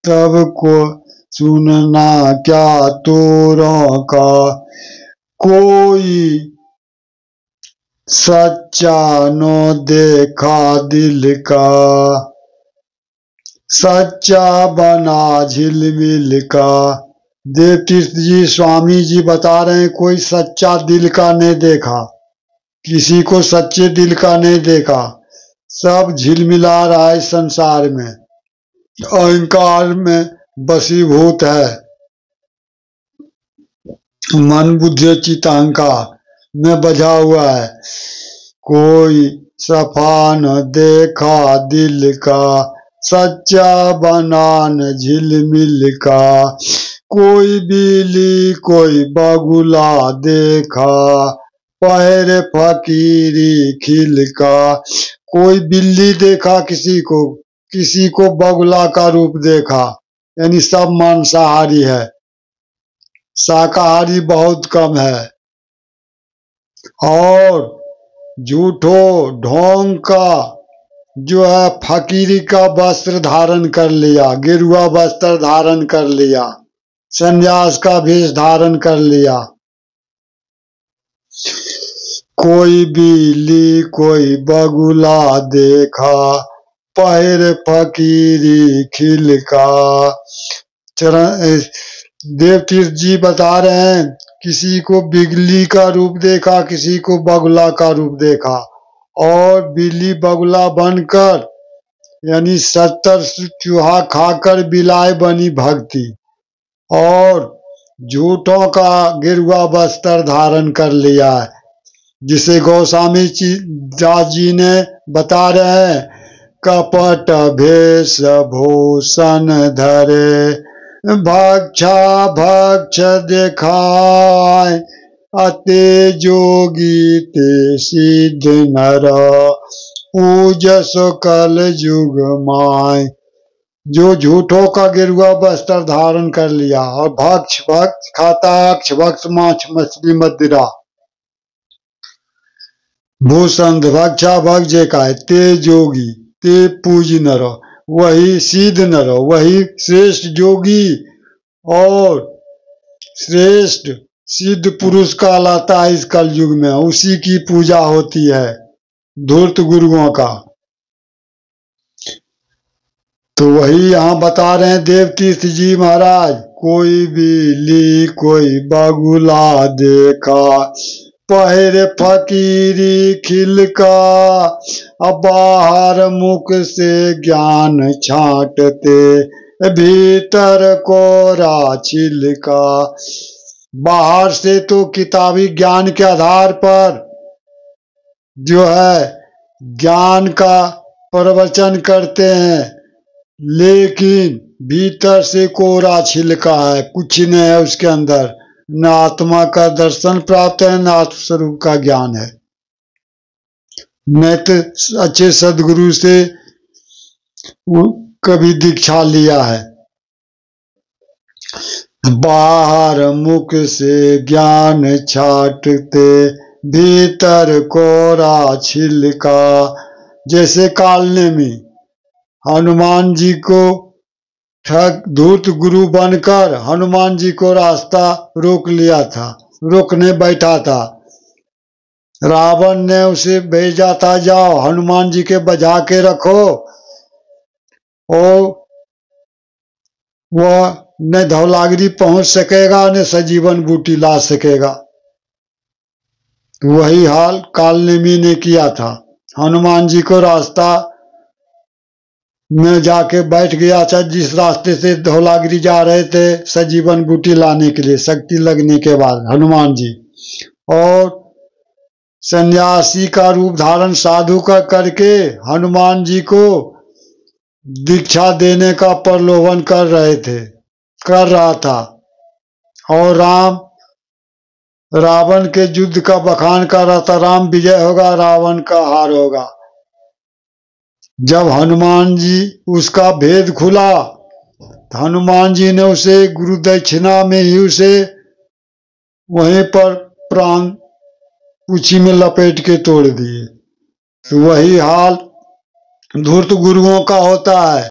तब को सुनना क्या तोरों का, कोई सच्चा नो देखा दिल का, सच्चा बना झिलमिल का। देवतीर्थ जी स्वामी जी बता रहे हैं कोई सच्चा दिल का नहीं देखा, किसी को सच्चे दिल का नहीं देखा, सब झिलमिला रहा है संसार में, अहंकार में बसीभूत है, मन बुद्धि चित्त अहंकार में बजा हुआ है। कोई सफा न देखा दिल का, सच्चा बना न झिलमिल का, कोई बिल्ली कोई बगुला देखा, पहरे फकीरी खिल का। कोई बिल्ली देखा किसी को बगुला का रूप देखा, यानी सब मांसाहारी है, शाकाहारी बहुत कम है। और झूठो ढोंग का जो है फकीरी का वस्त्र धारण कर लिया, गेरुआ वस्त्र धारण कर लिया, संन्यास का भेष धारण कर लिया। कोई बिल्ली कोई बगुला देखा, पहरे फकीरी खिल का। देवतीर्थ जी बता रहे हैं किसी को बिल्ली का रूप देखा, किसी को बगुला का रूप देखा, और बिल्ली बगुला बनकर यानी 70 चूहा खाकर बिलाए बनी भक्ति, और झूठों का गेरुआ वस्त्र धारण कर लिया है, जिसे गोस्वामी दास जी ने बता रहे हैं, कपट भेष भूषण धरे, भक्षा भक्ष देखाय, अते जोगी ते सिद्ध नर, पूजस कल युग माय। जो झूठों का गेरुआ वस्त्र धारण कर लिया और भक्ष भक्त खाता, अक्ष भक्ष माछ मछली मदिरा, भूषण भक्षा भक्ष जेकाय, ते जोगी ते पूज नर, वही सिद्ध नर, वही श्रेष्ठ जोगी और श्रेष्ठ सिद्ध पुरुष कहलाता है इस कलयुग में, उसी की पूजा होती है धूर्त गुरुओं का। तो वही यहाँ बता रहे हैं देवतीर्थ जी महाराज, कोई बिल्ली कोई बगुला देखा, पहरे फकीरी खिल का, अब बाहर मुख से ज्ञान छांटते, भीतर कोरा छिलका। बाहर से तो किताबी ज्ञान के आधार पर जो है ज्ञान का प्रवचन करते हैं, लेकिन भीतर से कोरा छिलका है, कुछ नहीं है उसके अंदर, न आत्मा का दर्शन प्राप्त है न आत्मस्वरूप का ज्ञान है, न तो अच्छे सदगुरु से कभी दीक्षा लिया है। बाहर मुख से ज्ञान छाटते, भीतर कोरा छिलका। जैसे कालने में हनुमान जी को ठग धूर्त गुरु बनकर हनुमान जी को रास्ता रोक लिया था, रोकने बैठा था, रावण ने उसे भेजा था, जाओ हनुमान जी के बजा के रखो, और वह न धौलागिरी पहुंच सकेगा न सजीवन बूटी ला सकेगा। वही हाल कालनेमी ने किया था, हनुमान जी को रास्ता में जाके बैठ गया था, जिस रास्ते से धौलागिरी जा रहे थे सजीवन बूटी लाने के लिए, शक्ति लगने के बाद हनुमान जी, और सन्यासी का रूप धारण साधु का करके हनुमान जी को दीक्षा देने का प्रलोभन कर रहा था, और रावण के युद्ध का बखान कर रहा था, राम विजय होगा रावण का हार होगा। जब हनुमान जी उसका भेद खुला, हनुमान जी ने उसे गुरु दक्षिणा में ही उसे वहीं पर प्राण पूछी में लपेट के तोड़ दिए। तो वही हाल धूर्त गुरुओं का होता है।